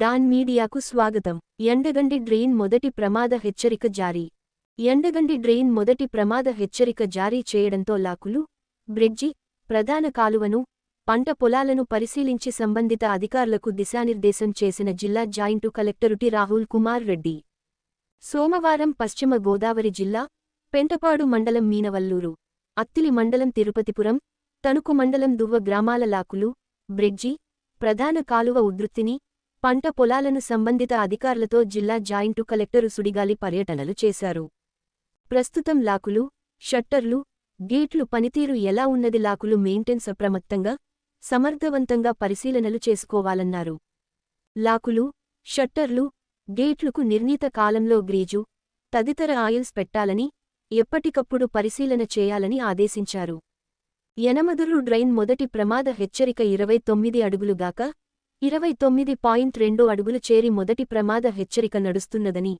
Don మీడియాకు స్వాగతం. Endagandi drain మొదటి ప్రమాద హెచ్చరిక జారీ. ఎండగండి డ్రెయిన్ మొదటి ప్రమాద హెచ్చరిక జారీ చేయడంతో లాకులు, బ్రిడ్జి, ప్రధాన కాలువను, పంట పొలాలను పరిశీలించి సంబంధిత అధికారులకు దిశానిర్దేశం చేసిన జిల్లా joint collector T Rahul Kumar Reddy. సోమవారం పశ్చిమ గోదావరి జిల్లా పెంటపాడు మండలం మీనవల్లూరు, అత్తిలి మండలం తిరుపతిపురం, తణుకు మండలం దువ్వ గ్రామాల లాకులు, బ్రిడ్జి, ప్రధాన కాలువ ఉధృతిని, పంట పొలాలను సంబంధిత అధికారులతో జిల్లా జాయింటు కలెక్టరు సుడిగాలి పర్యటనలు చేశారు. ప్రస్తుతం లాకులు, షట్టర్లు, గేట్లు పనితీరు ఎలా ఉన్నది, లాకులు మెయింటెన్స్ అప్రమత్తంగా, సమర్థవంతంగా పరిశీలనలు చేసుకోవాలన్నారు. లాకులు, షట్టర్లు, గేట్లుకు నిర్ణీత కాలంలో గ్రీజు, తదితర ఆయిల్స్ పెట్టాలని, ఎప్పటికప్పుడు పరిశీలన చేయాలని ఆదేశించారు. యనమదురు డ్రైన్ మొదటి ప్రమాద హెచ్చరిక 29 అడుగులుగాక 29.2 అడుగులు చేరి మొదటి ప్రమాద హెచ్చరిక నడుస్తున్నదని,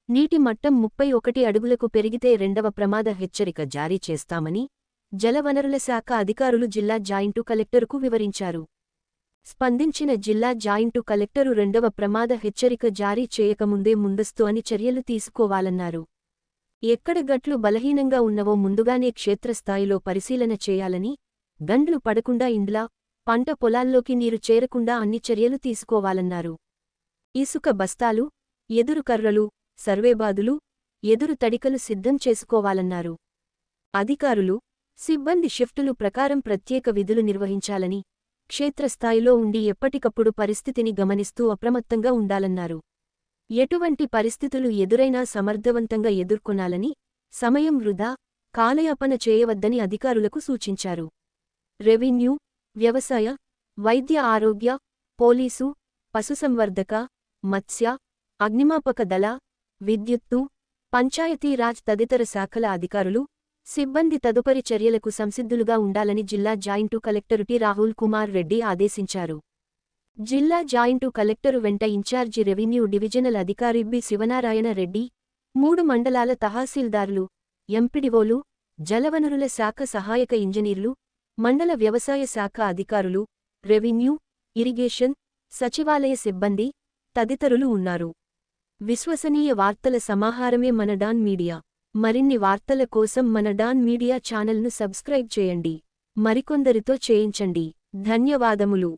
నీటి మట్టం 31 అడుగులకు పెరిగితే రెండవ ప్రమాద హెచ్చరిక జారీ చేస్తామని జలవనరుల శాఖ అధికారులు జిల్లా జాయింటు కలెక్టరుకు వివరించారు. స్పందించిన జిల్లా జాయింటు కలెక్టరు రెండవ ప్రమాద హెచ్చరిక జారీ చేయకముందే ముందస్తు అని చర్యలు తీసుకోవాలన్నారు. ఎక్కడ గట్లు బలహీనంగా ఉన్నవో ముందుగానే క్షేత్రస్థాయిలో పరిశీలన చేయాలని, గండ్లు పడకుండా ఇండ్ల, పంట పొలాల్లోకి నీరు చేరకుండా అన్ని చర్యలు తీసుకోవాలన్నారు. ఇసుక బస్తాలు, ఎదురు కర్రలు, సర్వేబాదులు, ఎదురు తడికలు సిద్ధం చేసుకోవాలన్నారు. అధికారులు, సిబ్బంది షిఫ్టులు ప్రకారం ప్రత్యేక విధులు నిర్వహించాలని, క్షేత్రస్థాయిలో ఉండి ఎప్పటికప్పుడు పరిస్థితిని గమనిస్తూ అప్రమత్తంగా ఉండాలన్నారు. ఎటువంటి పరిస్థితులు ఎదురైనా సమర్థవంతంగా ఎదుర్కొనాలని, సమయం వృధా, కాలయాపన చేయవద్దని అధికారులకు సూచించారు. రెవెన్యూ, వ్యవసాయ, వైద్య ఆరోగ్య, పోలీసు, పశుసంవర్ధక, మత్స్య, అగ్నిమాపక దళ, విద్యుత్తు, పంచాయతీరాజ్ తదితర శాఖల అధికారులు, సిబ్బంది తదుపరి చర్యలకు సంసిద్ధులుగా ఉండాలని జిల్లా joint collector T Rahul Kumar Reddy ఆదేశించారు. జిల్లా జాయింటు కలెక్టరు వెంట ఇన్ఛార్జి రెవెన్యూ డివిజనల్ అధికారి బి శివనారాయణ రెడ్డి, 3 మండలాల తహసీల్దార్లు, ఎంపీడీఓలు, జలవనరుల శాఖ సహాయక ఇంజనీర్లు, మండల వ్యవసాయ శాఖ అధికారులు, రెవెన్యూ, ఇరిగేషన్, సచివాలయ సిబ్బంది తదితరులు ఉన్నారు. విశ్వసనీయ వార్తల సమాహారమే మన డాన్ మీడియా. మరిన్ని వార్తల కోసం మన డాన్ మీడియా ఛానల్ను సబ్స్క్రైబ్ చేయండి. మరికొందరితో చేయించండి. ధన్యవాదములు.